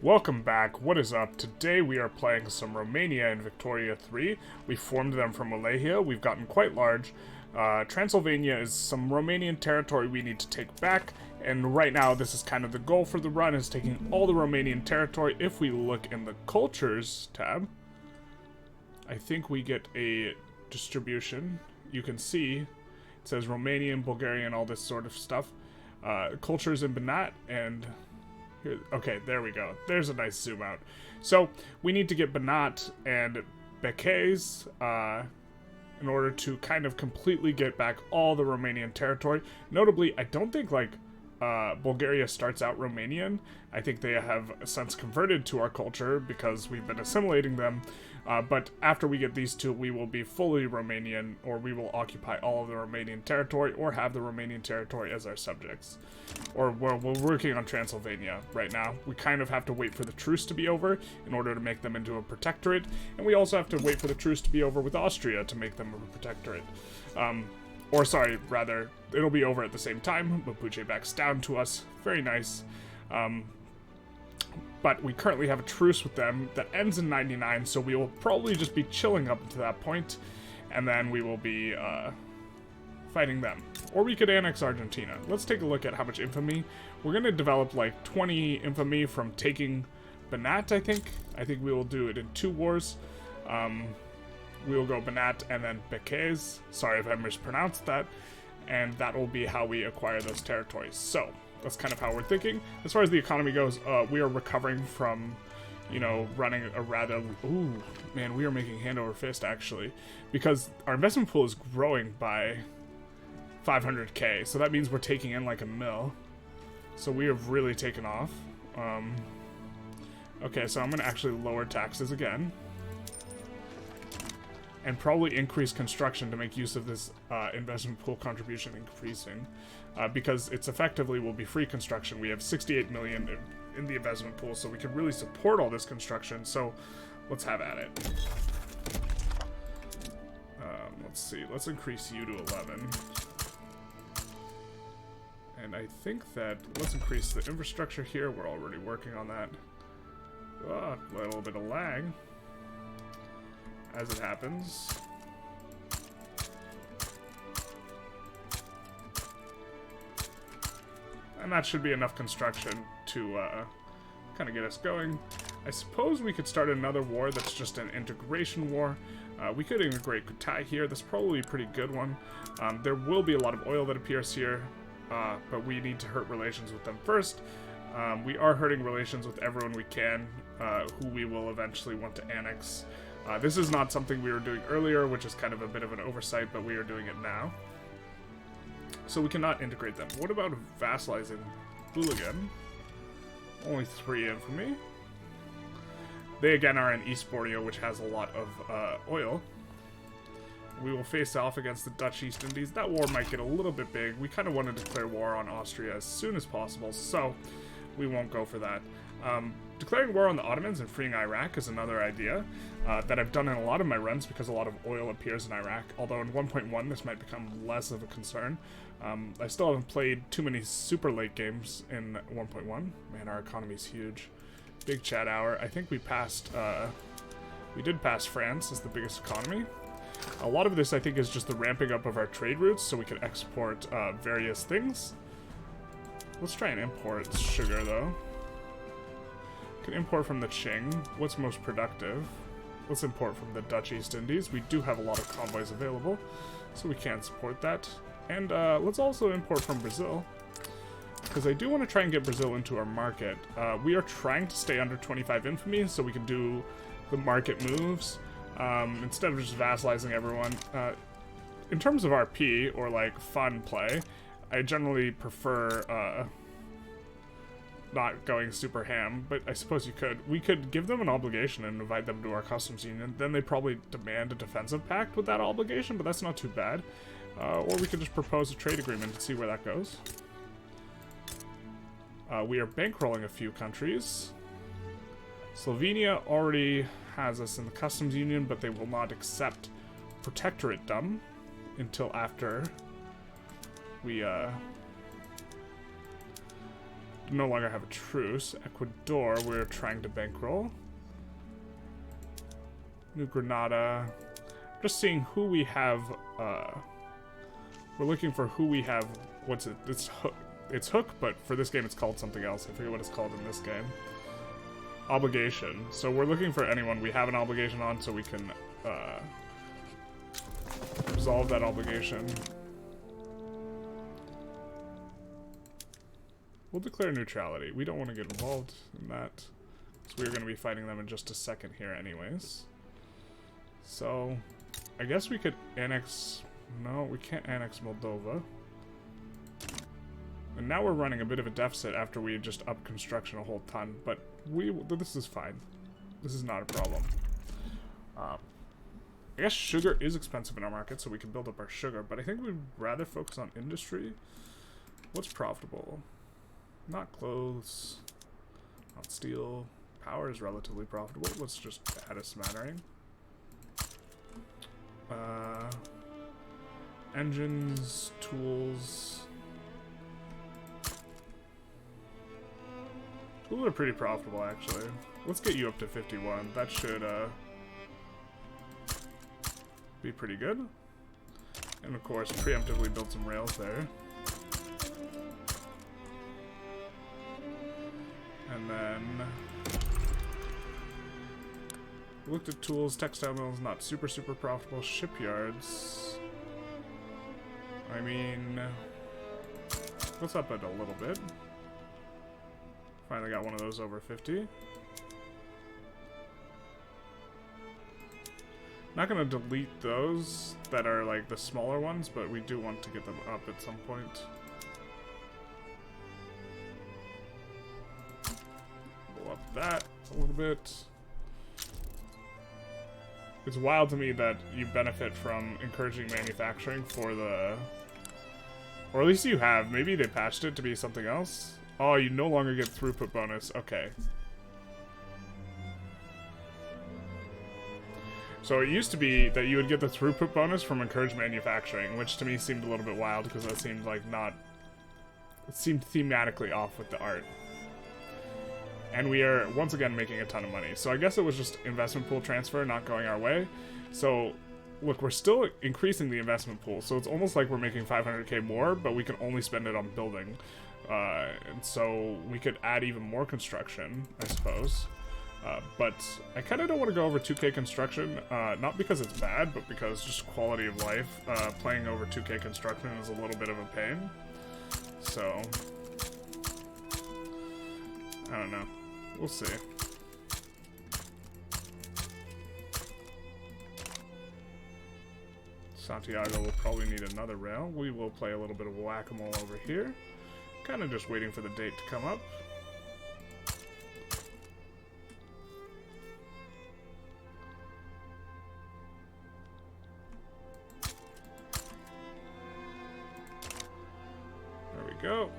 Welcome back, what is up? Today we are playing some Romania in Victoria 3. We formed them from Wallachia, we've gotten quite large. Transylvania is some Romanian territory we need to take back, and right now this is kind of the goal for the run, is taking all the Romanian territory. If we look in the Cultures tab, I think we get a distribution. You can see it says Romanian, Bulgarian, all this sort of stuff. Cultures in Banat, and here, okay, there we go. There's a nice zoom out. So we need to get Banat and Becquets in order to kind of completely get back all the Romanian territory. Notably, I don't think Bulgaria starts out Romanian. I think they have since converted to our culture because we've been assimilating them. But after we get these two, we will be fully Romanian, or we will occupy all of the Romanian territory, or have the Romanian territory as our subjects. Or we're working on Transylvania right now. We kind of have to wait for the truce to be over in order to make them into a protectorate, and we also have to wait for the truce to be over with Austria to make them a protectorate. Or sorry, rather, it'll be over at the same time. Mapuche backs down to us. Very nice. But we currently have a truce with them that ends in 99, so we will probably just be chilling up to that point, and then we will be fighting them. Or we could annex Argentina. Let's take a look at how much infamy. We're going to develop like 20 infamy from taking Banat, I think. I think we will do it in 2 wars. We will go Banat and then Becquets. Sorry if I mispronounced that. And that will be how we acquire those territories. So that's kind of how we're thinking. As far as the economy goes, we are recovering from, you know, running a rather... Ooh, man, we are making hand over fist, actually. Because our investment pool is growing by 500k. So that means we're taking in like a mil. So we have really taken off. Okay, so I'm going to actually lower taxes again. And probably increase construction to make use of this investment pool contribution increasing. Because it's effectively will be free construction. We have 68 million in the investment pool, so we can really support all this construction. So let's have at it. Let's see, let's increase you to 11. And I think that, let's increase the infrastructure here. We're already working on that. A little bit of lag, as it happens. And that should be enough construction to kind of get us going. I suppose we could start another war that's just an integration war. We could integrate Carthage here. That's probably a pretty good one. There will be a lot of oil that appears here, but we need to hurt relations with them first. We are hurting relations with everyone we can, who we will eventually want to annex. This is not something we were doing earlier, which is kind of a bit of an oversight, but we are doing it now. So we cannot integrate them. What about vassalizing Hooligan? Only 3 infamy. They again are in East Borneo, which has a lot of oil. We will face off against the Dutch East Indies. That war might get a little bit big. We kind of want to declare war on Austria as soon as possible, so we won't go for that. Declaring war on the Ottomans and freeing Iraq is another idea that I've done in a lot of my runs because a lot of oil appears in Iraq, although in 1.1 this might become less of a concern. I still haven't played too many super late games in 1.1. Man, our economy's huge. Big chat hour. I think we passed, we did pass France as the biggest economy. A lot of this I think is just the ramping up of our trade routes so we can export various things. Let's try and import sugar though. Can import from the Qing. What's most productive? Let's import from the Dutch East Indies. We do have a lot of convoys available, so we can support that. And let's also import from Brazil, because I do want to try and get Brazil into our market. We are trying to stay under 25 infamy, so we can do the market moves instead of just vassalizing everyone. In terms of RP, or like fun play, I generally prefer not going super ham, but I suppose you could. We could give them an obligation and invite them to our customs union. Then they probably demand a defensive pact with that obligation, but that's not too bad. Or we could just propose a trade agreement and see where that goes. We are bankrolling a few countries. Slovenia already has us in the customs union, but they will not accept protectorate-dom until after we no longer have a truce. Ecuador, we're trying to bankroll. New Granada. Just seeing who we have. We're looking for who we have. What's it? It's Hook, but for this game it's called something else. I forget what it's called in this game. Obligation. So we're looking for anyone we have an obligation on so we can resolve that obligation. We'll declare neutrality. We don't want to get involved in that, because we're going to be fighting them in just a second here anyways. So, I guess we could annex... No, we can't annex Moldova. And now we're running a bit of a deficit after we just upped construction a whole ton, but this is fine. This is not a problem. I guess sugar is expensive in our market, so we can build up our sugar, but I think we'd rather focus on industry. What's profitable? Not clothes, not steel. Power is relatively profitable. Let's just add a smattering. Engines, tools. Tools are pretty profitable, actually. Let's get you up to 51. That should be pretty good. And of course, preemptively build some rails there. And then looked at tools, textile mills, not super profitable. Shipyards. I mean, what's up at a little bit? Finally got one of those over 50. Not gonna delete those that are like the smaller ones, but we do want to get them up at some point. Blow up that a little bit. It's wild to me that you benefit from encouraging manufacturing for the... Or at least you have. Maybe they patched it to be something else. Oh, you no longer get throughput bonus. Okay. So it used to be that you would get the throughput bonus from encouraged manufacturing, which to me seemed a little bit wild because that seemed like not... It seemed thematically off with the art. And we are, once again, making a ton of money. So I guess it was just investment pool transfer not going our way. So, look, we're still increasing the investment pool. So it's almost like we're making 500k more, but we can only spend it on building. And so we could add even more construction, I suppose. But I kind of don't want to go over 2k construction. Not because it's bad, but because just quality of life. Playing over 2k construction is a little bit of a pain. So, I don't know. We'll see. Santiago will probably need another rail. We will play a little bit of whack-a-mole over here. Kind of just waiting for the date to come up. There we go.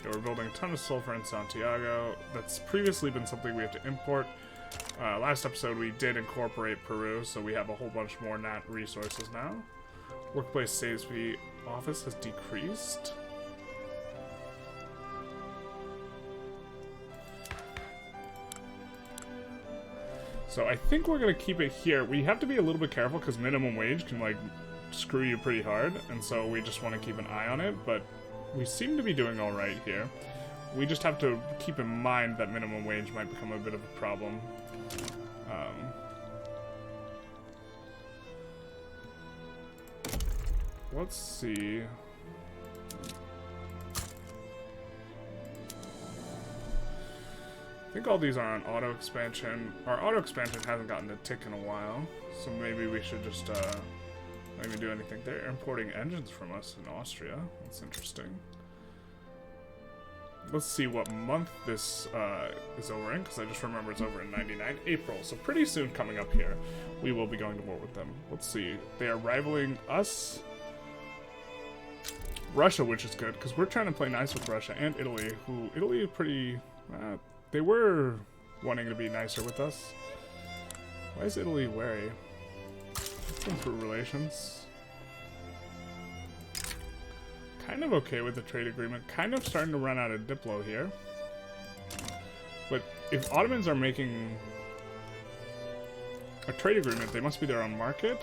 We're building a ton of sulfur in Santiago. That's previously been something we have to import. Last episode we did incorporate Peru, so we have a whole bunch more nat resources now. Workplace saves fee office has decreased. So I think we're gonna keep it here. We have to be a little bit careful because minimum wage can like screw you pretty hard, and so we just want to keep an eye on it, but we seem to be doing alright here. We just have to keep in mind that minimum wage might become a bit of a problem. Let's see. I think all these are on auto expansion. Our auto expansion hasn't gotten a tick in a while, so maybe we should just not even do anything. They're importing engines from us in Austria. That's interesting. Let's see what month this is over in, because I just remember it's over in 99. April, so pretty soon coming up here, we will be going to war with them. Let's see. They are rivaling us. Russia, which is good, because we're trying to play nice with Russia and Italy, who... Italy is pretty... they were wanting to be nicer with us. Why is Italy wary? Let's improve relations. Kind of okay with the trade agreement. Kind of starting to run out of Diplo here. But if Ottomans are making a trade agreement, they must be their own market,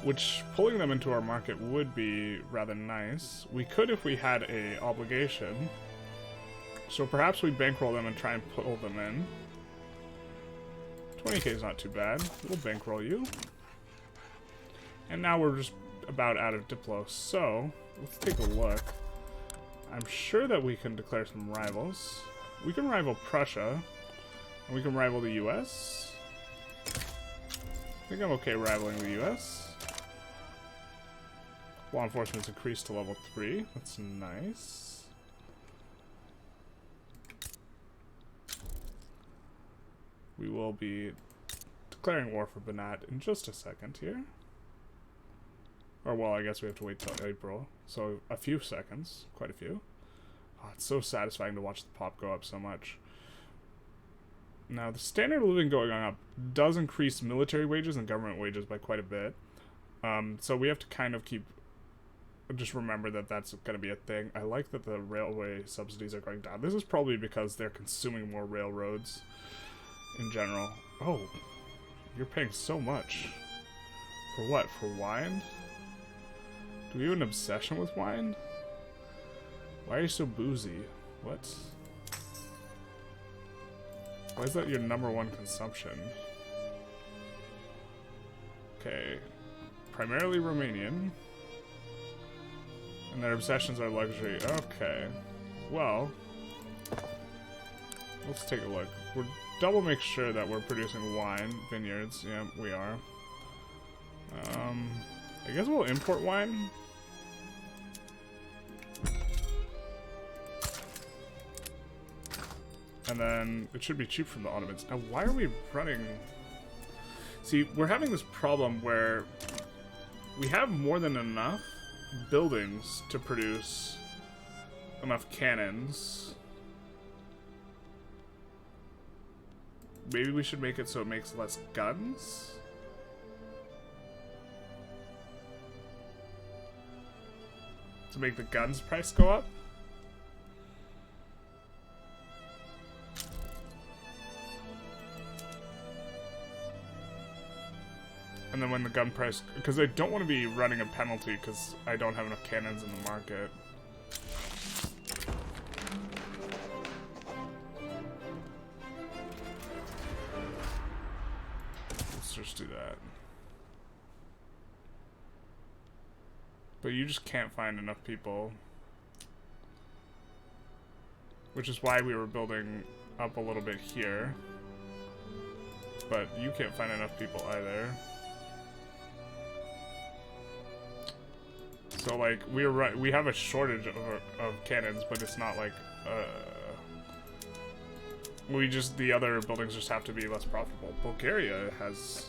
which pulling them into our market would be rather nice. We could if we had a obligation. So perhaps we bankroll them and try and pull them in. 20k is not too bad. We'll bankroll you. And now we're just about out of Diplo, so let's take a look. I'm sure that we can declare some rivals. We can rival Prussia, and we can rival the US. I think I'm okay rivaling the US. Law enforcement's increased to level 3. That's nice. We will be declaring war for Banat in just a second here. Or, well, I guess we have to wait till April. So, a few seconds. Quite a few. Oh, it's so satisfying to watch the pop go up so much. Now, the standard of living going up does increase military wages and government wages by quite a bit. So we have to kind of just remember that that's going to be a thing. I like that the railway subsidies are going down. This is probably because they're consuming more railroads in general. Oh, you're paying so much. For what? For wine? Do we have an obsession with wine? Why are you so boozy? What? Why is that your #1 consumption? Okay. Primarily Romanian. And their obsessions are luxury. Okay. Well, let's take a look. We're double make sure that we're producing wine. Vineyards. Yeah, we are. I guess we'll import wine. And then it should be cheap from the Ottomans. Now, why are we running... See, we're having this problem where we have more than enough buildings to produce enough cannons. Maybe we should make it so it makes less guns? To make the guns price go up? And then when the gun price... Because I don't want to be running a penalty because I don't have enough cannons in the market. Let's just do that. But you just can't find enough people. Which is why we were building up a little bit here. But you can't find enough people either. So, like, we have a shortage of cannons, but it's not like, the other buildings just have to be less profitable. Bulgaria has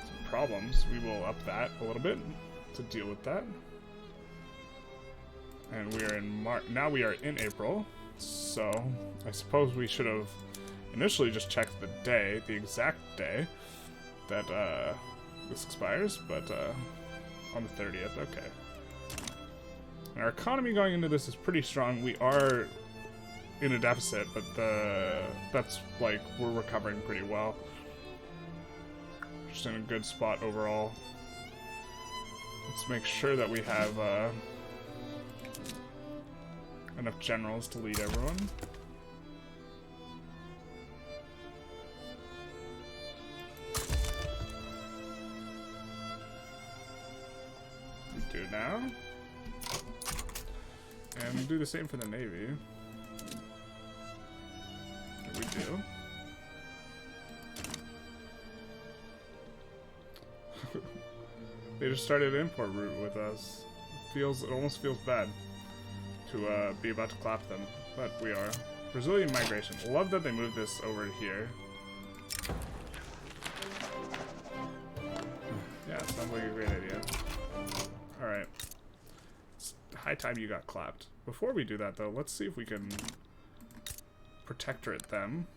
some problems. We will up that a little bit to deal with that. And we are in now we are in April, so I suppose we should have initially just checked the exact day that, this expires, but, on the 30th, okay. And our economy going into this is pretty strong. We are in a deficit, but that's like we're recovering pretty well. Just in a good spot overall. Let's make sure that we have enough generals to lead everyone. Do now, and do the same for the Navy. We do. They just started an import route with us. It almost feels bad to be about to clap them, but we are. Brazilian migration. Love that they moved this over here. Yeah, sounds like a great idea. Alright. It's high time you got clapped. Before we do that, though, let's see if we can protectorate them.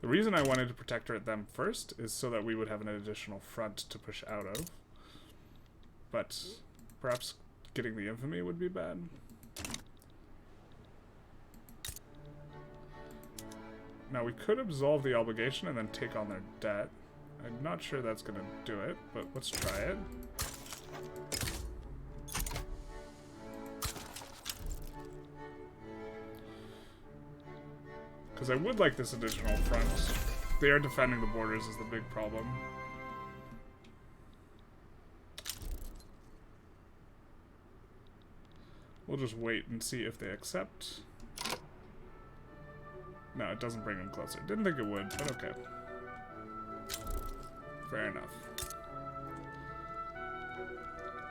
The reason I wanted to protectorate them first is so that we would have an additional front to push out of. But perhaps getting the infamy would be bad. Now we could absolve the obligation and then take on their debt. I'm not sure that's going to do it, but let's try it. Because I would like this additional front. They are defending the borders is the big problem. We'll just wait and see if they accept. No, it doesn't bring them closer. Didn't think it would, but okay. Fair enough.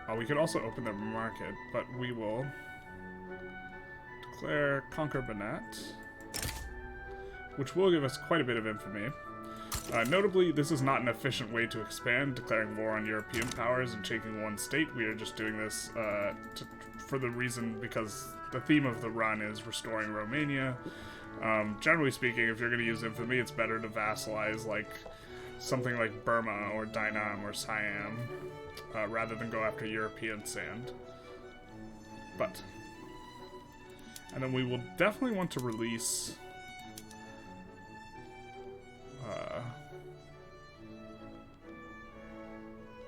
Oh, we could also open their market, but we will declare Conquer Banat, which will give us quite a bit of infamy. Notably, this is not an efficient way to expand, declaring war on European powers and taking one state. We are just doing this for the reason because the theme of the run is restoring Romania. Generally speaking, if you're going to use infamy, it's better to vassalize like something like Burma or Dainam or Siam rather than go after European sand. But, and then we will definitely want to release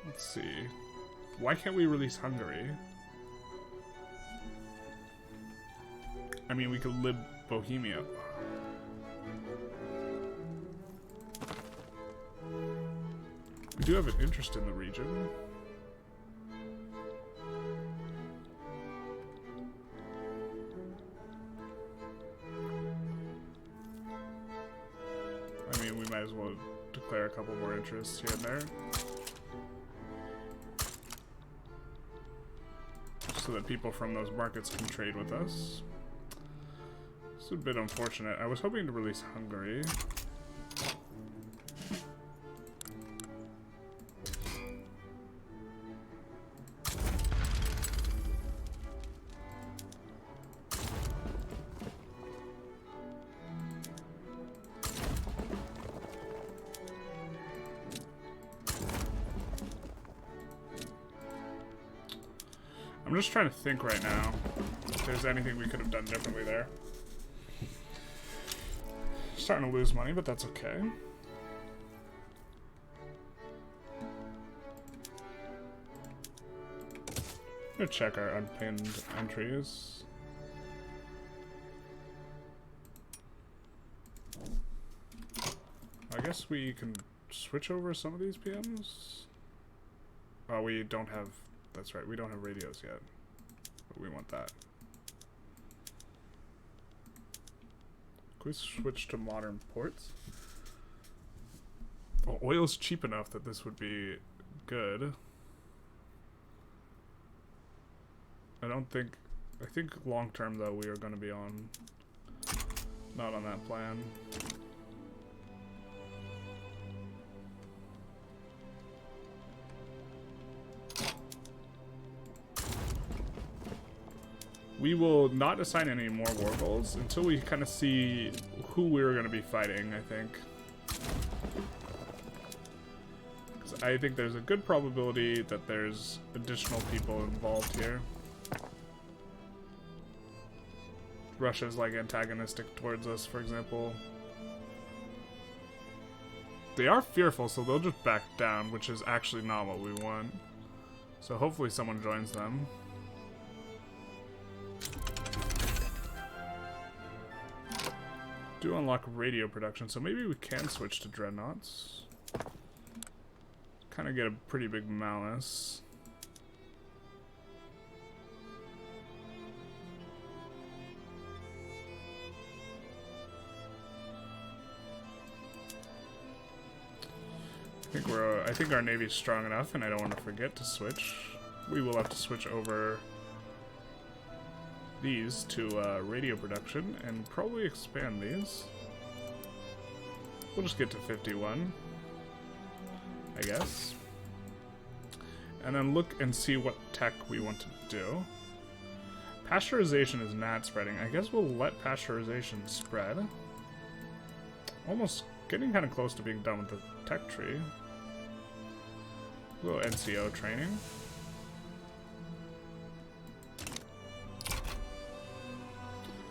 let's see. Why can't we release Hungary? I mean, we could lib Bohemia. We do have an interest in the region. I mean, we might as well declare a couple more interests here and there. So that people from those markets can trade with us. It's a bit unfortunate. I was hoping to release Hungary. I'm just trying to think right now if there's anything we could have done differently there. Starting to lose money, but that's okay. I'm gonna check our unpinned entries. I guess we can switch over some of these PMs. Oh, we don't have, that's right, we don't have radios yet, but we want that. We switch to modern ports. Well, oil's cheap enough that this would be good. I think long term though we are going to be on, not on that plan. We will not assign any more war goals until we kind of see who we're going to be fighting, I think. Because I think there's a good probability that there's additional people involved here. Russia's like antagonistic towards us, for example. They are fearful, so they'll just back down, which is actually not what we want. So hopefully someone joins them. Do unlock radio production, so maybe we can switch to dreadnoughts. Kind of get a pretty big malice. I think our navy's strong enough, and I don't want to forget to switch. We will have to switch over these to radio production and probably expand these. We'll just get to 51, I guess. And then look and see what tech we want to do. Pasteurization is not spreading. I guess we'll let pasteurization spread. Almost getting kind of close to being done with the tech tree. A little NCO training.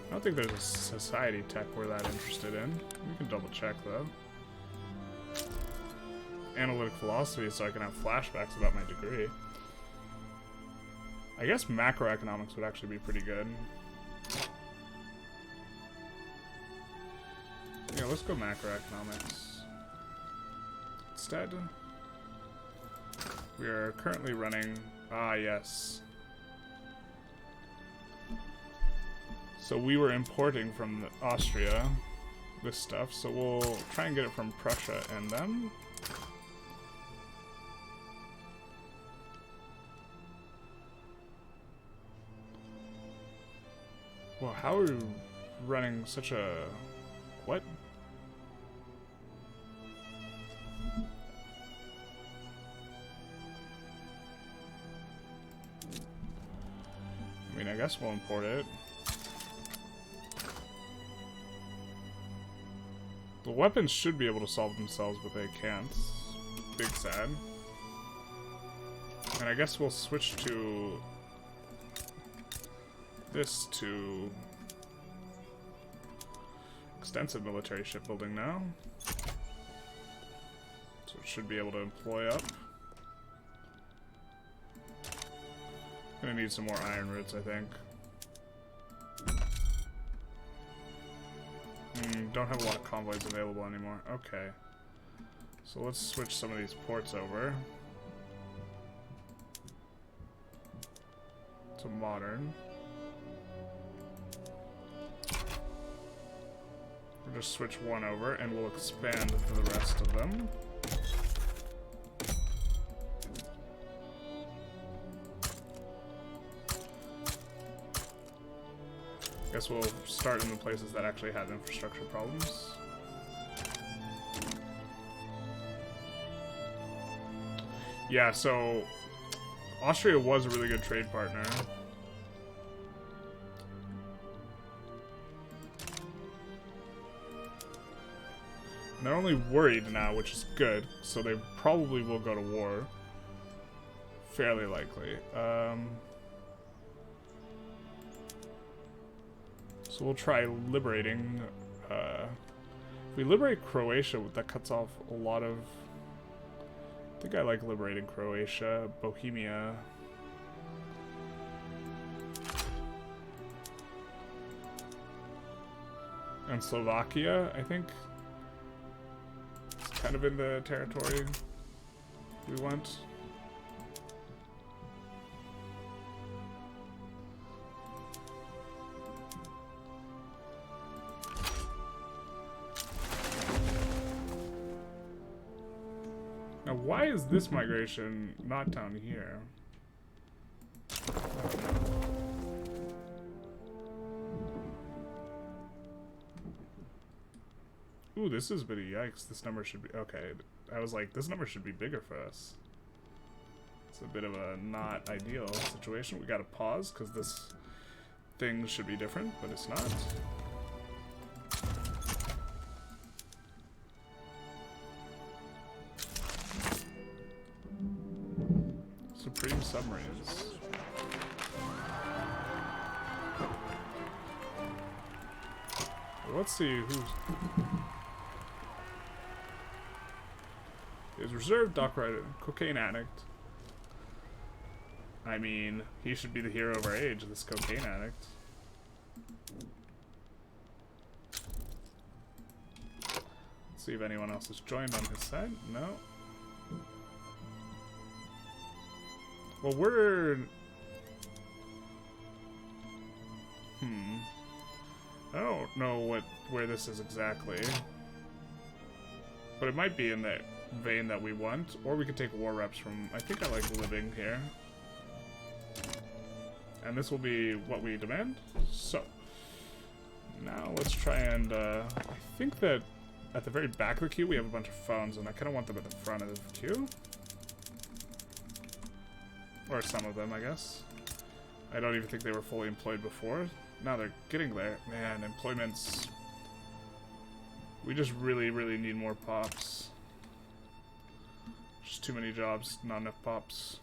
I don't think there's a society tech we're that interested in. We can double check though. Analytic philosophy, so I can have flashbacks about my degree. I guess macroeconomics would actually be pretty good. Yeah, let's go macroeconomics. Instead, we are currently running... Ah, yes. So we were importing from Austria this stuff, so we'll try and get it from Prussia and them. Well, how are we running such a... What? I mean, I guess we'll import it. The weapons should be able to solve themselves, but they can't. Big sad. And I guess we'll switch to... this to... extensive military shipbuilding now. So it should be able to employ up. Gonna need some more iron roots, I think. Don't have a lot of convoys available anymore. Okay. So let's switch some of these ports over to modern. We'll just switch one over and we'll expand for the rest of them. Guess we'll start in the places that actually have infrastructure problems. Yeah, so Austria was a really good trade partner. And they're only worried now, which is good, so they probably will go to war. Fairly likely. So we'll try liberating, if we liberate Croatia, that cuts off a lot of, I think I like liberating Croatia, Bohemia. And Slovakia, I think. It's kind of in the territory we want. Why is this migration not down here? Ooh, this is a bit of yikes. This number should be... Okay, I was like, this number should be bigger for us. It's a bit of a not ideal situation. We gotta pause, because this thing should be different, but it's not. Supreme submarines. Let's see who's... Is reserve dock rider, cocaine addict. I mean, he should be the hero of our age, this cocaine addict. Let's see if anyone else has joined on his side. No. Well, we're... I don't know where this is exactly. But it might be in the vein that we want. Or we could take war reps from... I think I like living here. And this will be what we demand. So, now let's try and... I think that at the very back of the queue we have a bunch of phones, and I kind of want them at the front of the queue. Or some of them, I guess. I don't even think they were fully employed before. Now they're getting there. Man, employment's We just really, really need more pops. Just too many jobs, not enough pops.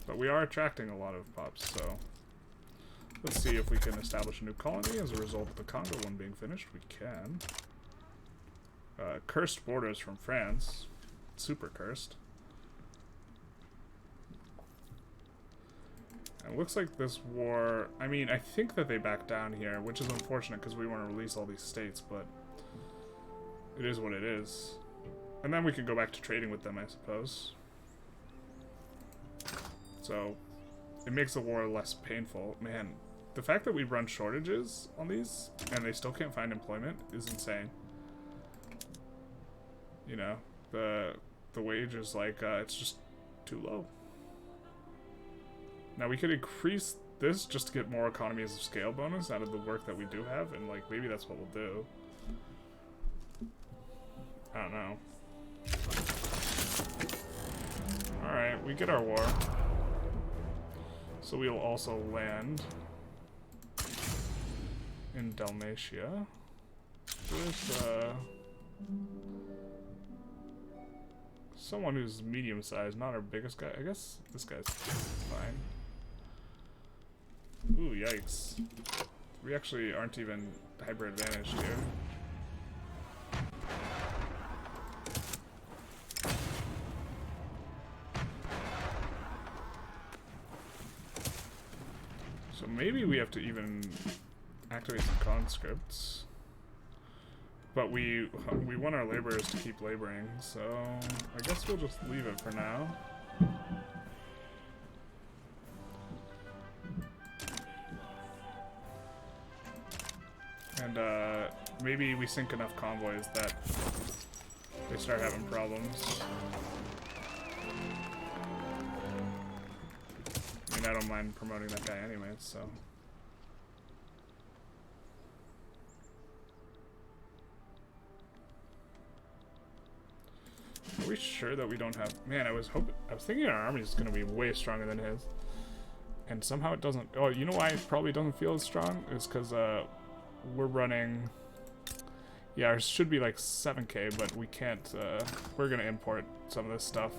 But we are attracting a lot of pops, so let's see if we can establish a new colony as a result of the Congo one being finished. We can. Cursed borders from France. Super cursed. And it looks like this war... I mean, I think that they backed down here, which is unfortunate because we want to release all these states, but it is what it is. And then we can go back to trading with them, I suppose. So, it makes the war less painful. Man, the fact that we run shortages on these, and they still can't find employment, is insane. You know, the wage is like, it's just too low. Now we could increase this just to get more economies of scale bonus out of the work that we do have, and like, maybe that's what we'll do. I don't know. Alright, we get our war. So we'll also land in Dalmatia with someone who's medium-sized, not our biggest guy. I guess this guy's fine. Ooh, yikes. We actually aren't even hyper-advantaged here. So maybe we have to even activate some conscripts. But we want our laborers to keep laboring, so I guess we'll just leave it for now. And maybe we sink enough convoys that they start having problems. I mean, I don't mind promoting that guy anyway, so... Are we sure that we don't have... Man, I was thinking our army is going to be way stronger than his. And somehow it doesn't... Oh, you know why it probably doesn't feel as strong? Is because we're running... Yeah, ours should be like 7k, but we can't... we're going to import some of this stuff.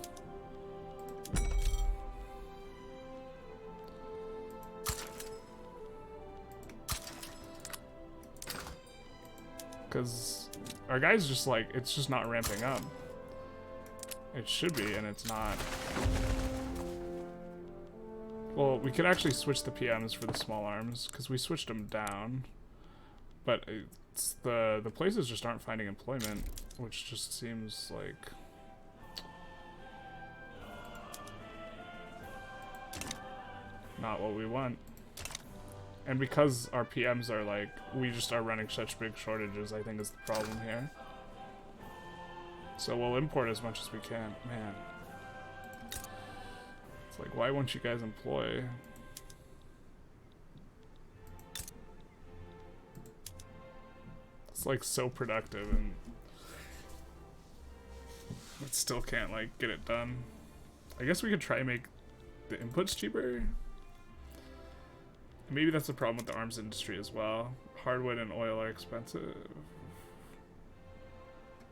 Because our guy's just like... It's just not ramping up. It should be, and it's not. Well, we could actually switch the PMs for the small arms, because we switched them down. But it's the places just aren't finding employment, which just seems like... not what we want. And because our PMs are like, we just are running such big shortages, I think is the problem here. So we'll import as much as we can. Man. It's like, why won't you guys employ? It's like so productive and but still can't like get it done. I guess we could try and make the inputs cheaper. Maybe that's the problem with the arms industry as well. Hardwood and oil are expensive.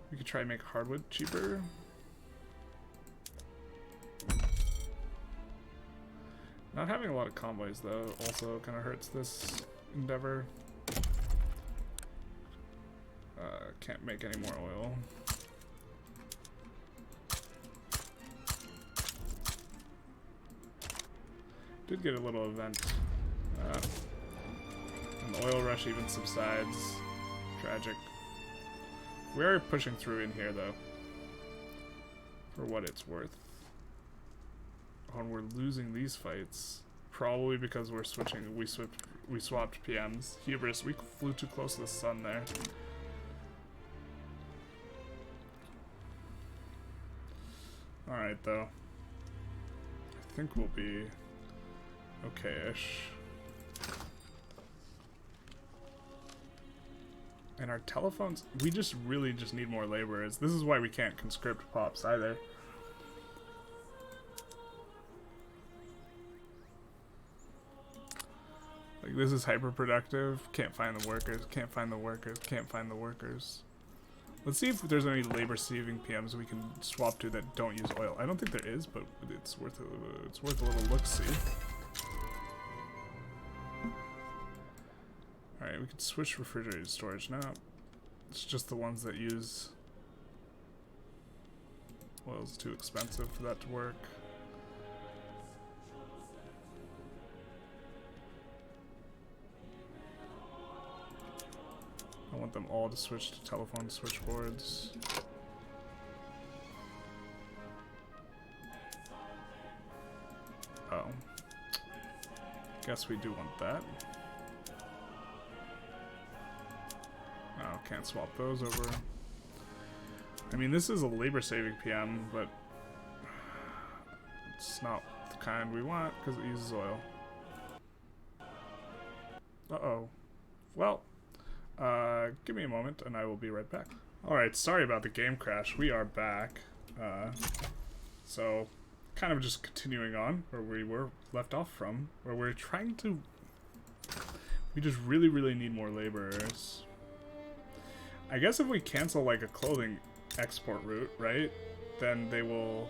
We could try and make hardwood cheaper. Not having a lot of convoys though also kind of hurts this endeavor. Can't make any more oil. Did get a little event. And the oil rush even subsides. Tragic. We are pushing through in here, though, for what it's worth. Oh, and we're losing these fights, probably because we're switching. We swapped PMs. Hubris. We flew too close to the sun there. All right, though. I think we'll be okay-ish. And our telephones, we just really just need more laborers. This is why we can't conscript pops either. Like, this is hyper productive. Can't find the workers. Can't find the workers. Can't find the workers. Let's see if there's any labor-saving PMs we can swap to that don't use oil. I don't think there is, but it's worth a little look-see. All right, we can switch refrigerated storage now. It's just the ones that use oil's too expensive for that to work. I want them all to switch to telephone switchboards. Oh. Guess we do want that. Oh, can't swap those over. I mean, this is a labor-saving PM, but it's not the kind we want because it uses oil. Uh-oh. Well, give me a moment and I will be right back. Alright, sorry about the game crash. We are back. So, kind of just continuing on where we were left off from, where we're trying to... We just really, really need more laborers. I guess if we cancel, like, a clothing export route, right, then they will...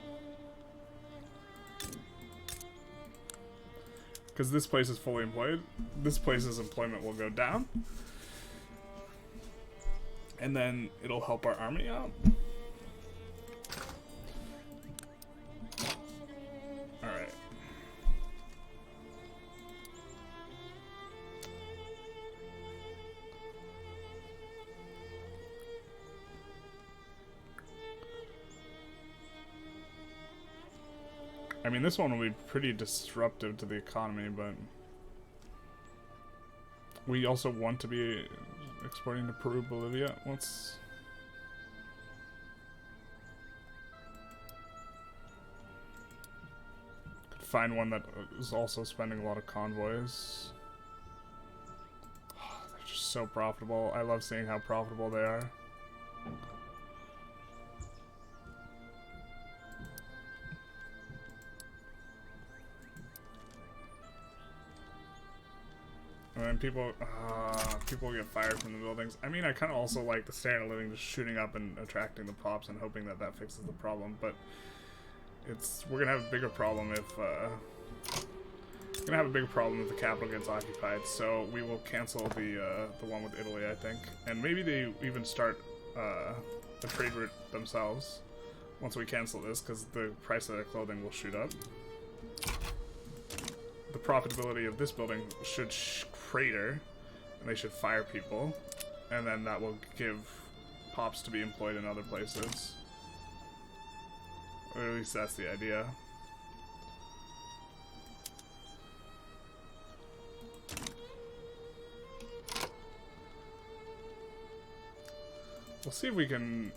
Because this place is fully employed, this place's employment will go down. And then it'll help our army out. Alright. I mean, this one will be pretty disruptive to the economy, but we also want to be exporting to Peru, Bolivia. Let's... Could find one that is also spending a lot of convoys. Oh, they're just so profitable. I love seeing how profitable they are. And then people get fired from the buildings. I mean, I kind of also like the standard of living just shooting up and attracting the pops and hoping that that fixes the problem. But we're gonna have a bigger problem if the capital gets occupied. So we will cancel the one with Italy, I think, and maybe they even start a trade route themselves once we cancel this, because the price of their clothing will shoot up. The profitability of this building should crater, and they should fire people, and then that will give pops to be employed in other places. Or at least that's the idea. We'll see if we can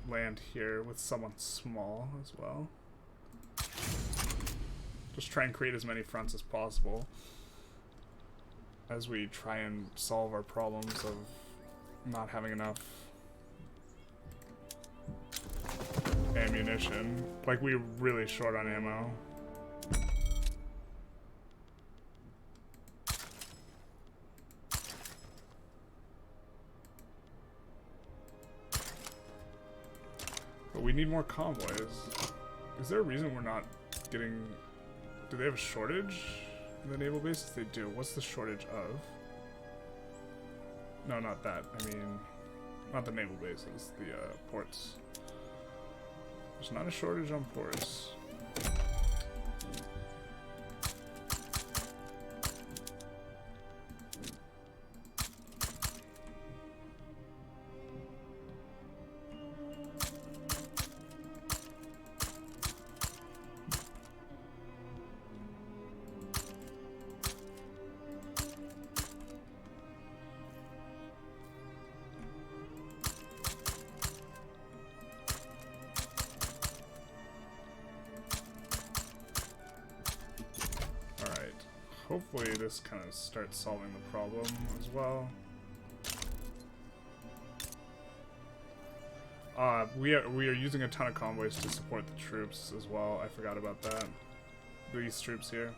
land here with someone small as well. Just try and create as many fronts as possible as we try and solve our problems of not having enough ammunition. Like, we're really short on ammo. But we need more convoys. Is there a reason we're not getting... Do they have a shortage in the naval bases? They do. What's the shortage of? No, not that. I mean, not the naval bases. The ports. There's not a shortage on ports. Hopefully this kind of starts solving the problem as well. We are using a ton of convoys to support the troops as well. I forgot about that. These troops here.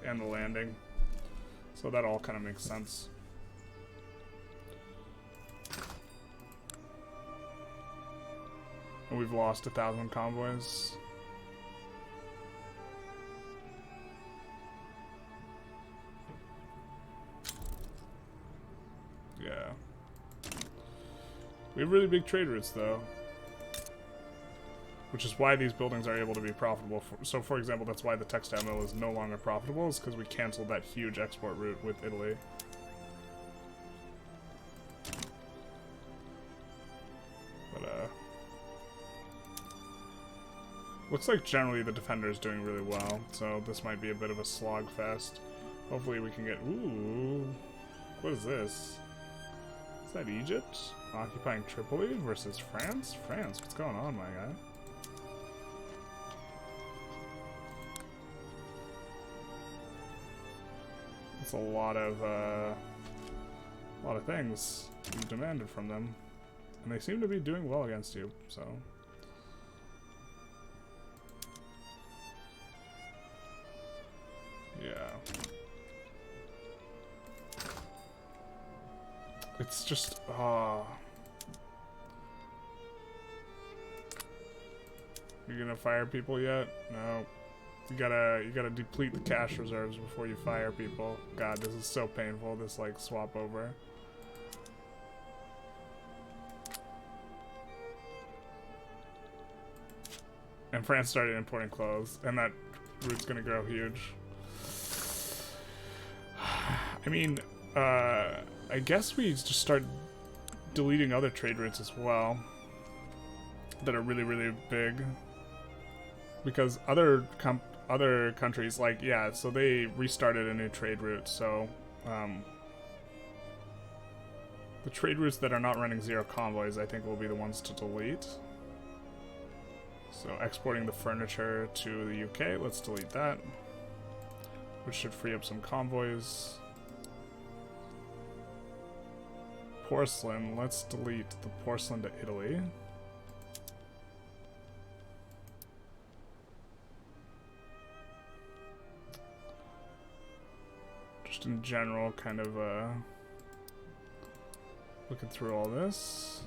And the landing. So that all kind of makes sense. And we've lost 1,000 convoys. Yeah. We have really big trade routes, though. Which is why these buildings are able to be profitable. So, for example, that's why the textile mill is no longer profitable, is because we canceled that huge export route with Italy. But, looks like generally the defender is doing really well, so this might be a bit of a slogfest. Hopefully we can get... Ooh. What is this? Is that Egypt? Occupying Tripoli versus France? France, what's going on, my guy? That's a lot of things you demanded from them. And they seem to be doing well against you, so... Yeah. It's just, You gonna fire people yet? No. You gotta deplete the cash reserves before you fire people. God, this is so painful, this like swap over. And France started importing clothes, and that route's gonna grow huge. I mean, I guess we just start deleting other trade routes as well that are really, really big. Because other countries, like, yeah, so they restarted a new trade route, so the trade routes that are not running zero convoys, I think, will be the ones to delete. So exporting the furniture to the UK, let's delete that, which should free up some convoys. Porcelain, let's delete the porcelain to Italy. Just in general, kind of looking through all this.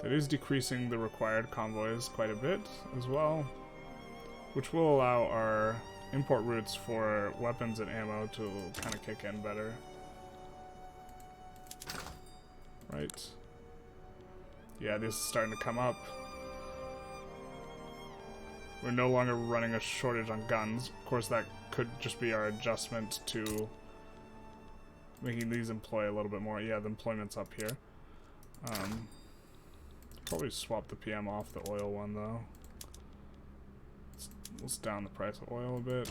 That is decreasing the required convoys quite a bit as well, which will allow our import routes for weapons and ammo to kind of kick in better. Right. Yeah, this is starting to come up. We're no longer running a shortage on guns. Of course, that could just be our adjustment to making these employ a little bit more. Yeah, the employment's up here. Probably swap the PM off the oil one, though. Let's down the price of oil a bit.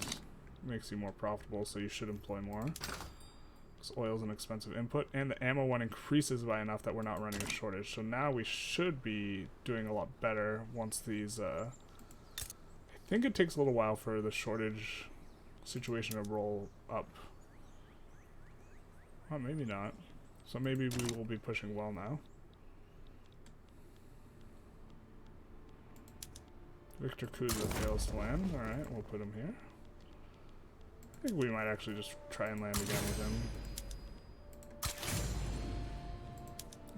Makes you more profitable, so you should employ more. Because oil is an expensive input. And the ammo one increases by enough that we're not running a shortage. So now we should be doing a lot better once these... I think it takes a little while for the shortage situation to roll up. Well, maybe not. So maybe we will be pushing well now. Victor Kuzma fails to land. Alright, we'll put him here. I think we might actually just try and land again with him.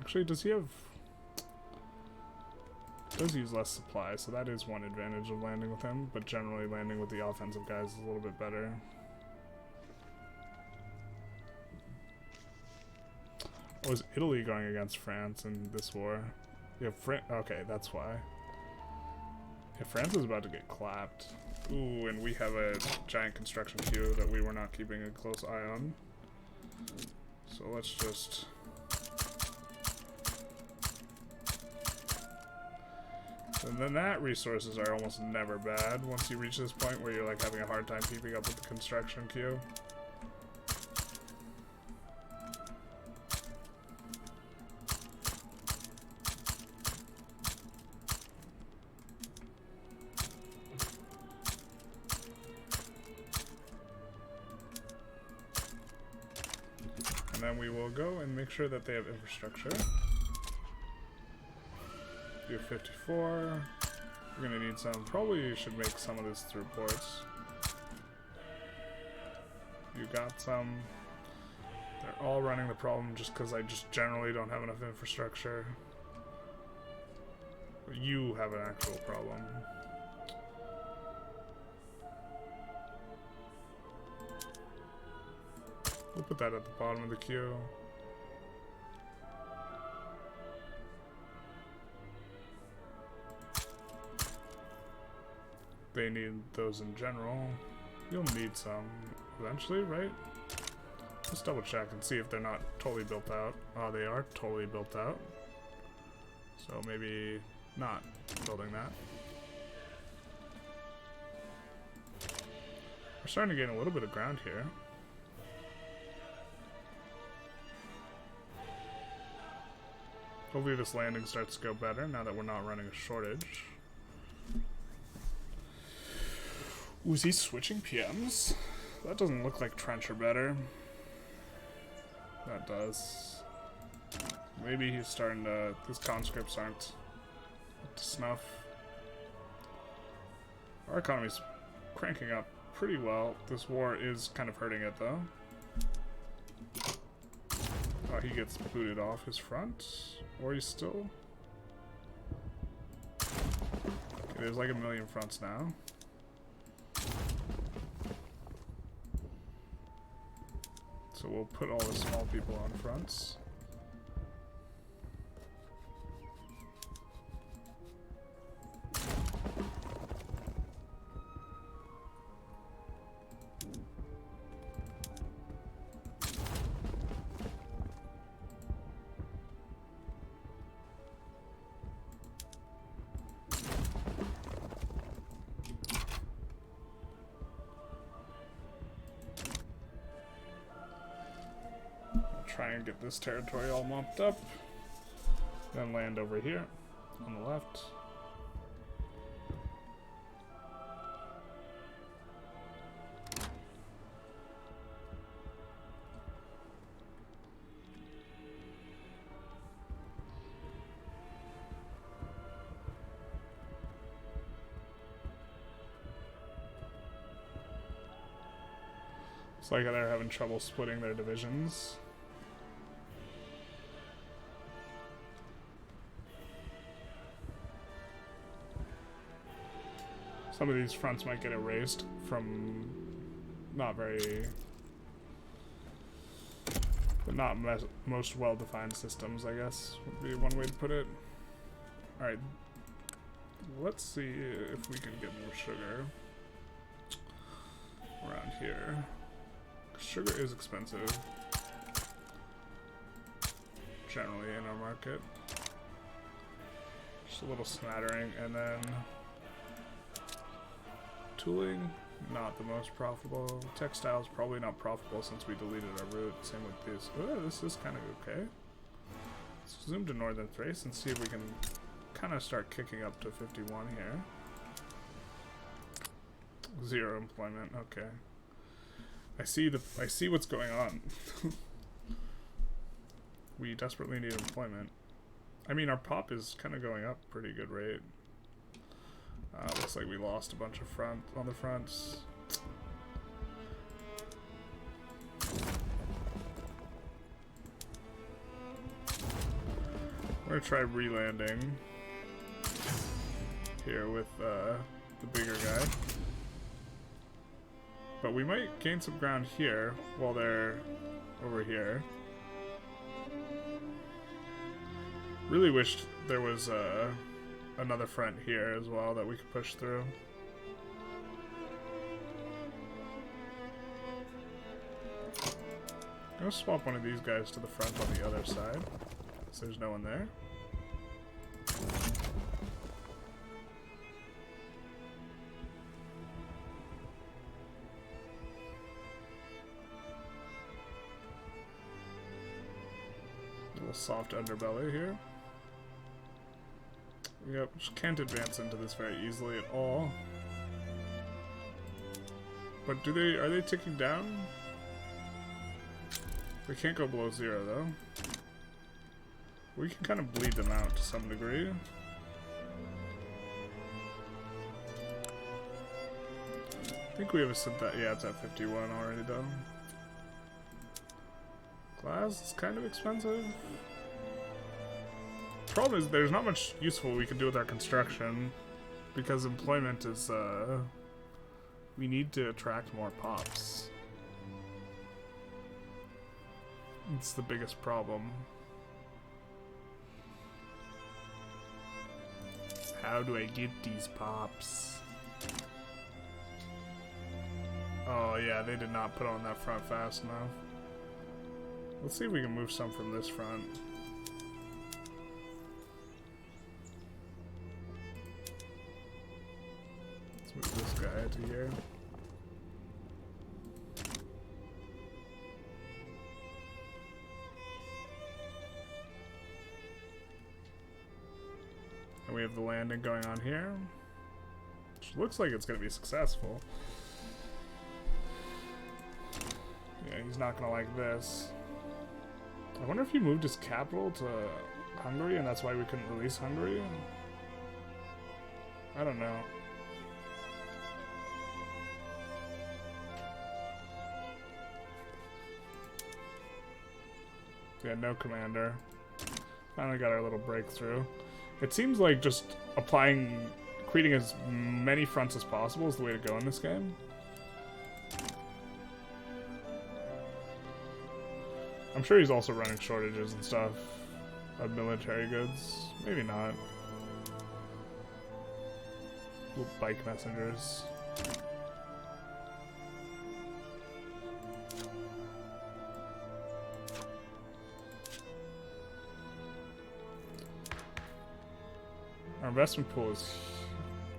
Actually, does he have... Does use less supply, so that is one advantage of landing with him, but generally landing with the offensive guys is a little bit better. Oh, is Italy going against France in this war? Yeah, okay, that's why. Yeah, France is about to get clapped. Ooh, and we have a giant construction queue that we were not keeping a close eye on. So let's just... And then that resources are almost never bad once you reach this point where you're like having a hard time keeping up with the construction queue. And then we will go and make sure that they have infrastructure. You have 54. We're gonna need some. Probably should make some of this through ports. You got some. They're all running the problem just because I just generally don't have enough infrastructure. You have an actual problem. We'll put that at the bottom of the queue. They need those in general. You'll need some eventually, right? Let's double check and see if they're not totally built out. Oh, they are totally built out. So maybe not building that. We're starting to gain a little bit of ground here. Hopefully this landing starts to go better now that we're not running a shortage. Ooh, is he switching PMs? That doesn't look like Trench or better. That does. Maybe he's starting to... His conscripts aren't up to snuff. Our economy's cranking up pretty well. This war is kind of hurting it though. Oh, he gets booted off his front. Or he's still... Okay, there's like 1 million fronts now. So we'll put all the small people on fronts. Try and get this territory all mopped up. Then land over here on the left. It's like they're having trouble splitting their divisions. Some of these fronts might get erased from not most well-defined systems, I guess, would be one way to put it. Alright, let's see if we can get more sugar around here. Sugar is expensive, generally, in our market. Just a little smattering, and then... Tooling, not the most profitable. Textiles, probably not profitable since we deleted our route. Same with these. Oh, this is kind of okay. Let's zoom to Northern Thrace and see if we can kind of start kicking up to 51 here. 0 employment, okay. I see what's going on. We desperately need employment. I mean, our pop is kind of going up pretty good rate. Looks like we lost a bunch of on the fronts. We're gonna try re-landing here with the bigger guy. But we might gain some ground here while they're over here. Really wished there was another front here as well that we could push through. I'm gonna swap one of these guys to the front on the other side, so there's no one there. A little soft underbelly here. Yep, just can't advance into this very easily at all. But are they ticking down? They can't go below 0 though. We can kind of bleed them out to some degree. I think we have a synthetic. Yeah, it's at 51 already, though. Glass is kind of expensive. Problem is, there's not much useful we can do with our construction because employment is. We need to attract more pops. It's the biggest problem. How do I get these pops? Oh yeah, they did not put on that front fast enough. Let's see if we can move some from this front. Let's move this guy to here. And we have the landing going on here, which looks like it's going to be successful. Yeah, he's not going to like this. I wonder if he moved his capital to Hungary and that's why we couldn't release Hungary? I don't know. Yeah, no commander. Finally got our little breakthrough. It seems like just creating as many fronts as possible is the way to go in this game. I'm sure he's also running shortages and stuff of military goods. Maybe not. Little bike messengers. Our investment pool is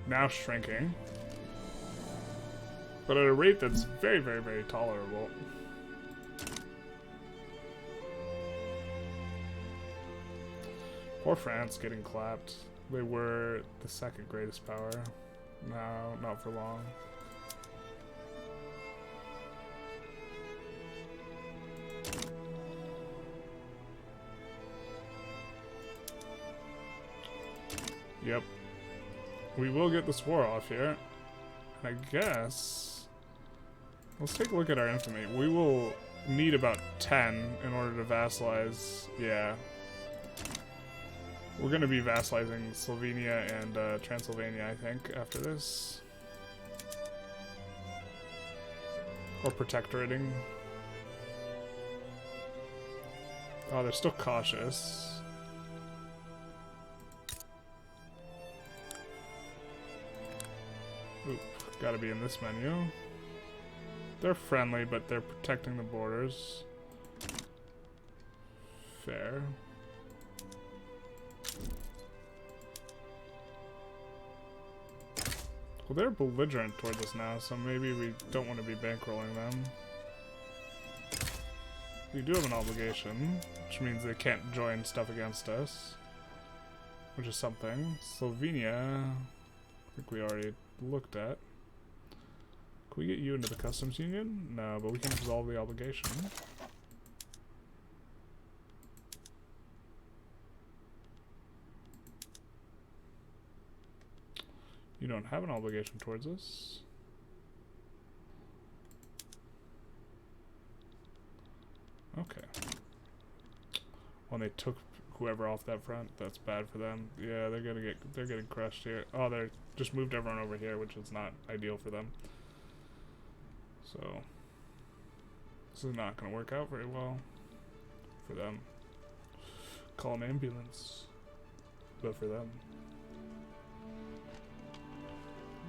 now shrinking, but at a rate that's very, very, very tolerable. Poor France getting clapped. They were the second greatest power. No, not for long. Yep. We will get this war off here. I guess... Let's take a look at our infamy. We will need about 10 in order to vassalize... Yeah. We're going to be vassalizing Slovenia and Transylvania, I think, after this. Or protectorating. Oh, they're still cautious. Oop, gotta be in this menu. They're friendly, but they're protecting the borders. Fair. Well, they're belligerent towards us now, so maybe we don't want to be bankrolling them. We do have an obligation, which means they can't join stuff against us. Which is something. Slovenia, I think we already looked at. Can we get you into the customs union? No, but we can absolve the obligation. You don't have an obligation towards us. Okay. When they took whoever off that front, that's bad for them. Yeah, they're getting crushed here. Oh, they're just moved everyone over here, which is not ideal for them. So this is not going to work out very well for them. Call an ambulance, but for them.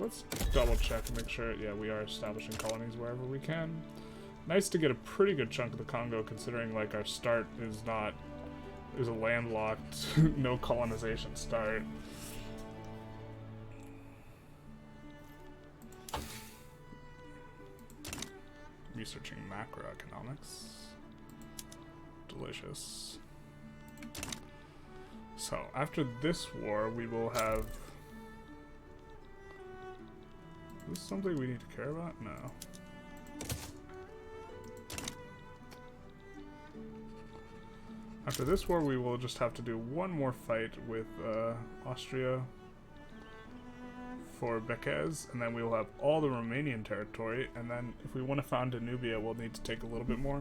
Let's double check and make sure, yeah, we are establishing colonies wherever we can. Nice to get a pretty good chunk of the Congo, considering like our start is a landlocked, no colonization start. Researching macroeconomics. Delicious. So, after this war, we will have... Is this something we need to care about? No. After this war, we will just have to do one more fight with Austria for Bekes, and then we will have all the Romanian territory, and then if we want to found Danubia, we'll need to take a little bit more.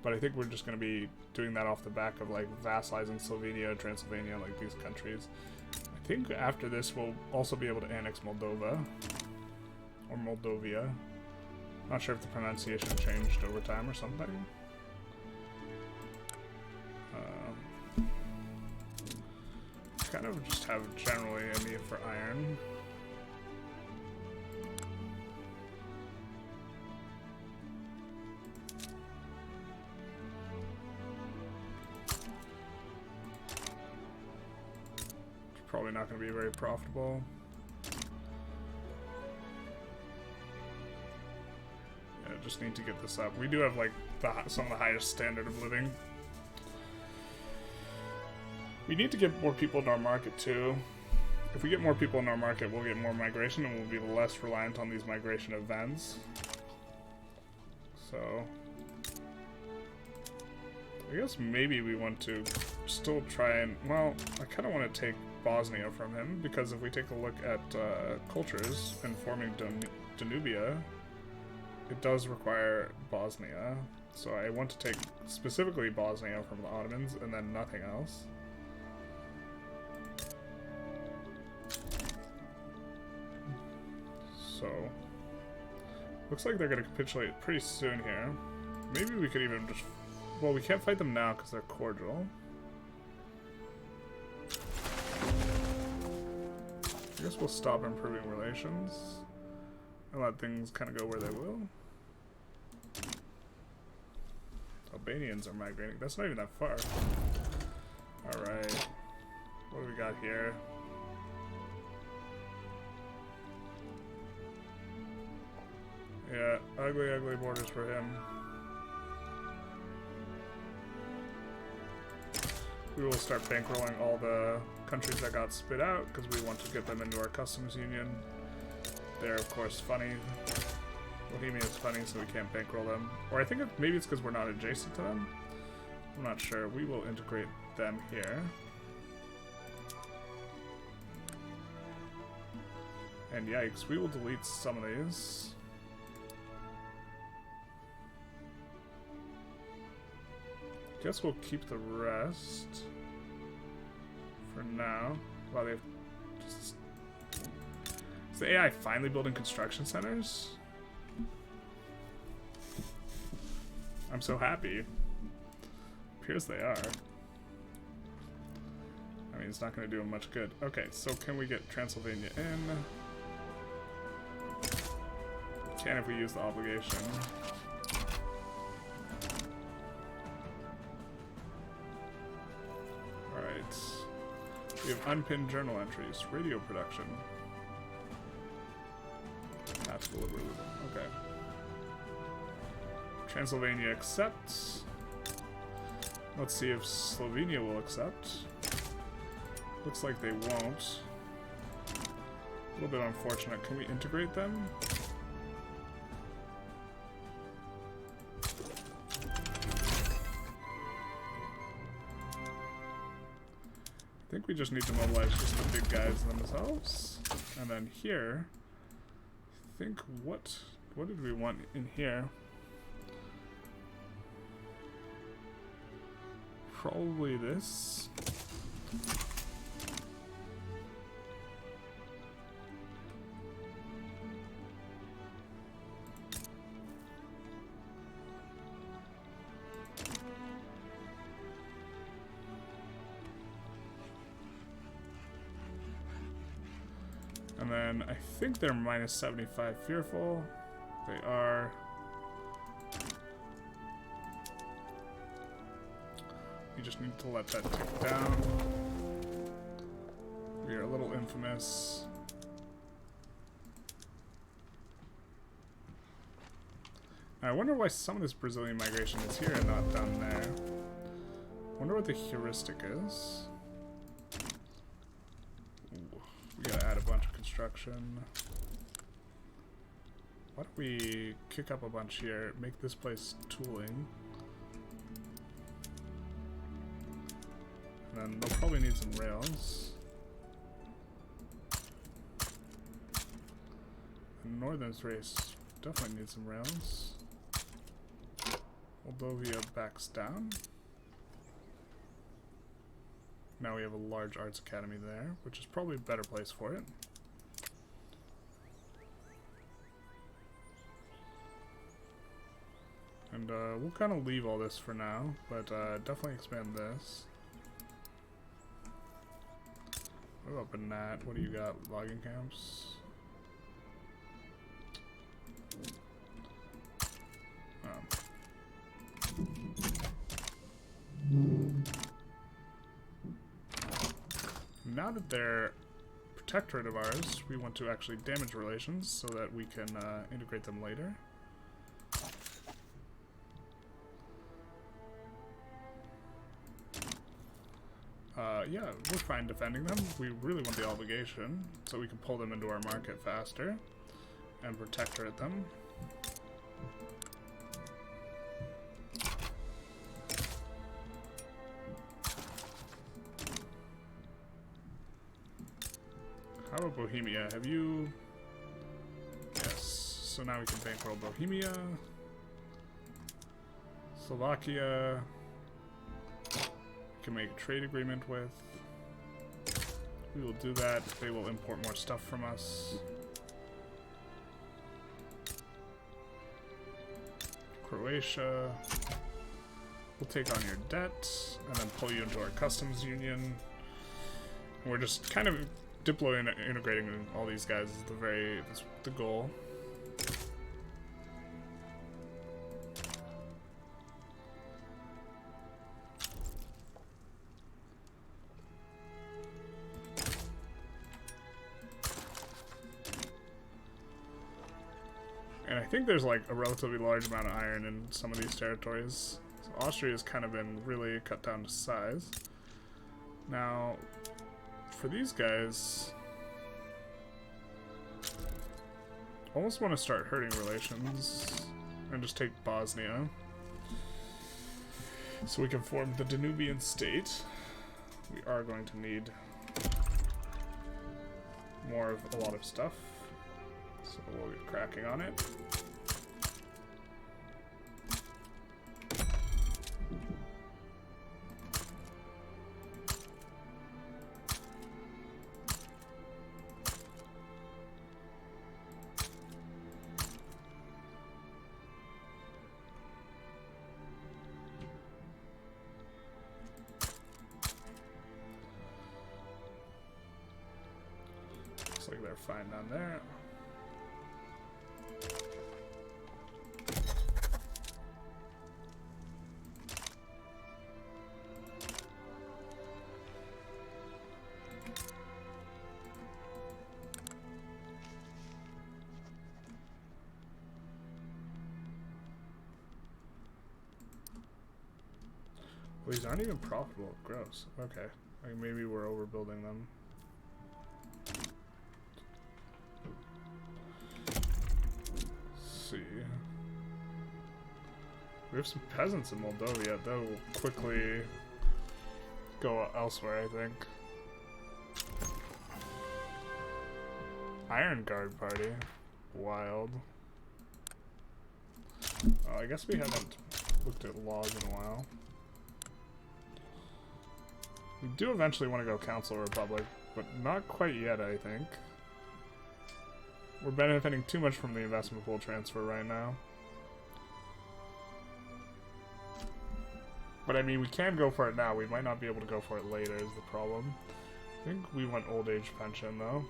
But I think we're just going to be doing that off the back of like vassalizing Slovenia, Transylvania, like these countries. I think after this we'll also be able to annex Moldova, or Moldovia. Not sure if the pronunciation changed over time or something. Kind of just have generally a need for iron. It's probably not going to be very profitable. Yeah, just need to get this up. We do have like some of the highest standard of living. We need to get more people in our market too. If we get more people in our market, we'll get more migration and we'll be less reliant on these migration events. So, I guess maybe we want to still try and, well, I kind of want to take Bosnia from him, because if we take a look at cultures and forming Danubia, it does require Bosnia. So I want to take specifically Bosnia from the Ottomans and then nothing else. So, looks like they're going to capitulate pretty soon here. Maybe we could even just... Well, we can't fight them now because they're cordial. I guess we'll stop improving relations and let things kind of go where they will. Albanians are migrating. That's not even that far. Alright. What do we got here? Yeah, ugly, ugly borders for him. We will start bankrolling all the countries that got spit out because we want to get them into our customs union. They're, of course, funny. Bohemia is funny, so we can't bankroll them. Or I think maybe it's because we're not adjacent to them. I'm not sure. We will integrate them here. And yikes, we will delete some of these. Guess we'll keep the rest for now. Wow, they've just... Is the AI finally building construction centers? I'm so happy. Appears they are. I mean, it's not going to do them much good. Okay, so can we get Transylvania in? Can if we use the obligation. We have unpinned journal entries, radio production. That's liberalism. Okay. Transylvania accepts. Let's see if Slovenia will accept. Looks like they won't. A little bit unfortunate. Can we integrate them? I think we just need to mobilize just the big guys themselves. And then here, I think what did we want in here? Probably this. And then I think they're minus 75 fearful. They are. We just need to let that tick down. We are a little infamous. I wonder why some of this Brazilian migration is here and not down there. I wonder what the heuristic is. Ooh, we gotta add a bunch of construction. Why don't we kick up a bunch here, make this place tooling. And then they'll probably need some rails. northern Thrace definitely needs some rails. Moldavia backs down. Now we have a large arts academy there, which is probably a better place for it. And we'll kind of leave all this for now, but definitely expand this. What about Banat? What do you got? Logging camps? Now that they're protectorate of ours, we want to actually damage relations so that we can integrate them later. Yeah, we're fine defending them. We really want the obligation, so we can pull them into our market faster and protectorate them. How about Bohemia? Have you... Yes, so now we can bankroll Bohemia. Slovakia... can make a trade agreement with. We will do that. They will import more stuff from us. Croatia. We'll take on your debt and then pull you into our customs union. And we're just kind of integrating all these guys is the goal. And I think there's like a relatively large amount of iron in some of these territories. So Austria has kind of been really cut down to size. Now, for these guys, I almost want to start hurting relations and just take Bosnia. So we can form the Danubian state. We are going to need more of a lot of stuff. So we'll get cracking on it. Looks like they're fine down there. Well, these aren't even profitable. Gross. Okay. Like maybe we're overbuilding them. Let's see. We have some peasants in Moldavia. That will quickly go elsewhere, I think. Iron Guard party. Wild. I guess we haven't looked at laws in a while. We do eventually want to go Council Republic, but not quite yet, I think. We're benefiting too much from the investment pool transfer right now. But I mean, we can go for it now. We might not be able to go for it later is the problem. I think we want old age pension, though.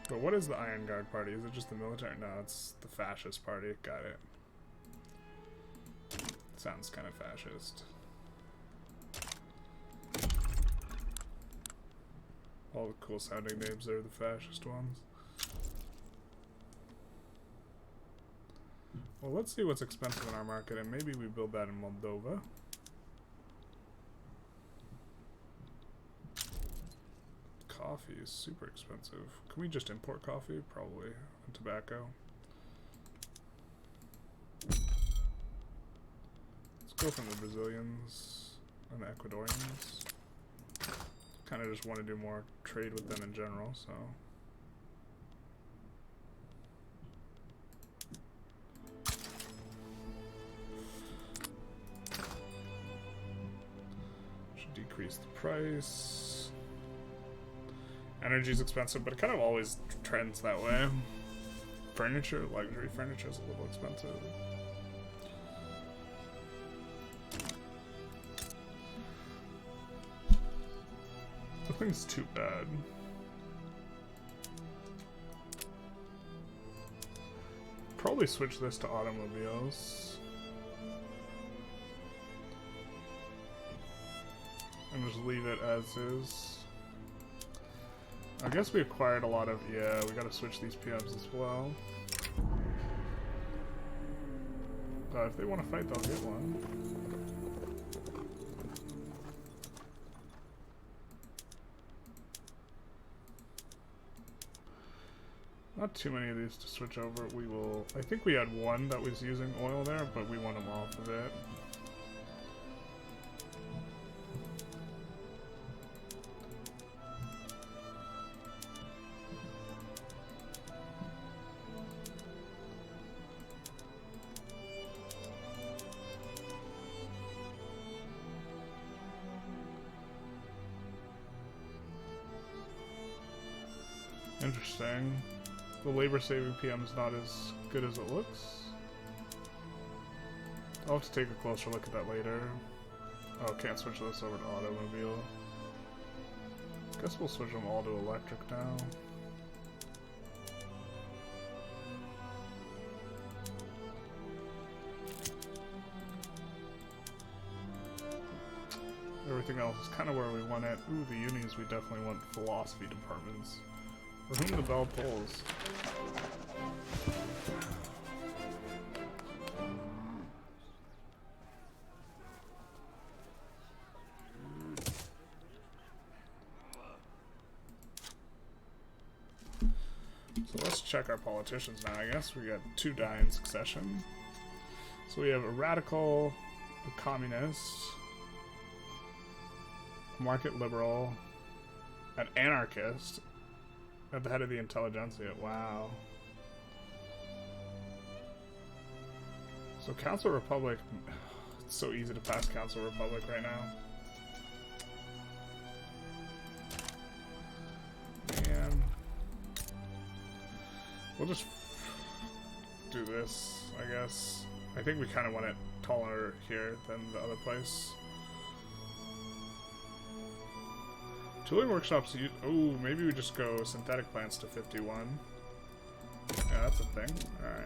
But what is the Iron Guard party? Is it just the military? No, it's the fascist party. Got it. Sounds kind of fascist. All the cool sounding names are the fascist ones. Well, let's see what's expensive in our market, and maybe we build that in Moldova. Coffee is super expensive. Can we just import coffee? Probably. And tobacco. Go from the Brazilians and the Ecuadorians. Kind of just want to do more trade with them in general, so. Should decrease the price. Energy's expensive, but it kind of always trends that way. Furniture, luxury furniture is a little expensive. Nothing's too bad. Probably switch this to automobiles. And just leave it as is. I guess we acquired a lot of... Yeah, we gotta switch these PMs as well. If they want to fight, they'll get one. Not too many of these to switch over. We will... I think we had one that was using oil there, but we want them off of it. Interesting. The labor saving PM is not as good as it looks. I'll have to take a closer look at that later. Oh, can't switch this over to automobile. Guess we'll switch them all to electric now. Everything else is kind of where we want it. Ooh, the unis, we definitely want philosophy departments. For whom the bell tolls. So let's check our politicians now, I guess. We got 2 die in succession. So we have a radical, a communist, a market liberal, an anarchist, at the head of the Intelligentsia. Wow. So Council Republic, it's so easy to pass Council Republic right now. Man. We'll just do this, I guess. I think we kind of want it taller here than the other place. Tooling workshops, oh, maybe we just go synthetic plants to 51. Yeah, that's a thing. Alright.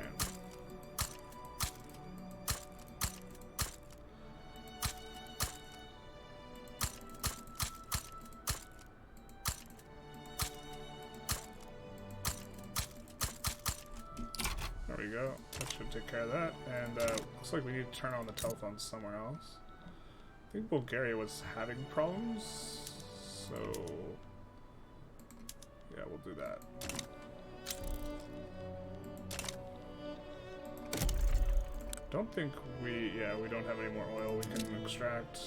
There we go. That should take care of that. And looks like we need to turn on the telephones somewhere else. I think Bulgaria was having problems. So, yeah, we'll do that. Don't think we don't have any more oil we can extract.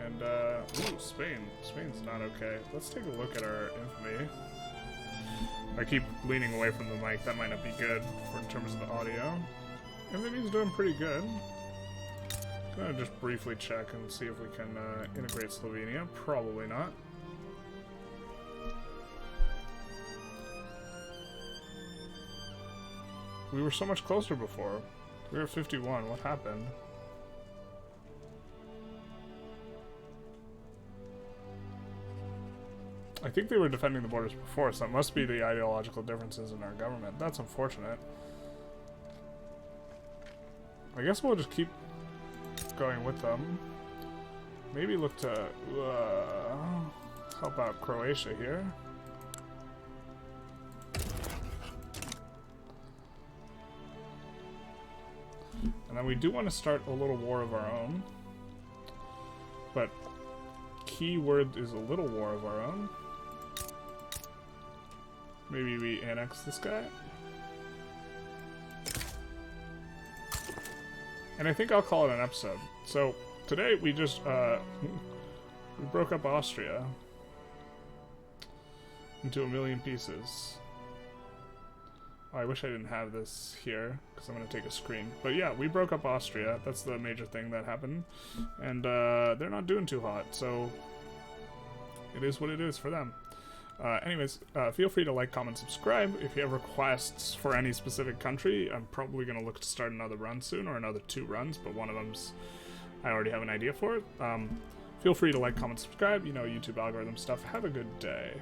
And, ooh, Spain. Spain's not okay. Let's take a look at our infamy. I keep leaning away from the mic. That might not be good in terms of the audio. Everything's doing pretty good. Gonna just briefly check and see if we can integrate Slovenia. Probably not. We were so much closer before. We were at 51. What happened? I think they were defending the borders before, so it must be the ideological differences in our government. That's unfortunate. I guess we'll just keep going with them. Maybe look to help out Croatia here. And then we do want to start a little war of our own. But key word is a little war of our own. Maybe we annex this guy. And I think I'll call it an episode. So, today we just, we broke up Austria into a million pieces. Oh, I wish I didn't have this here, because I'm going to take a screen. But yeah, we broke up Austria. That's the major thing that happened. And they're not doing too hot, so it is what it is for them. Anyways, feel free to like, comment, subscribe. If you have requests for any specific country, I'm probably going to look to start another run soon, or another 2 runs, but one of them's I already have an idea for it. Feel free to like, comment, subscribe. You know, YouTube algorithm stuff. Have a good day.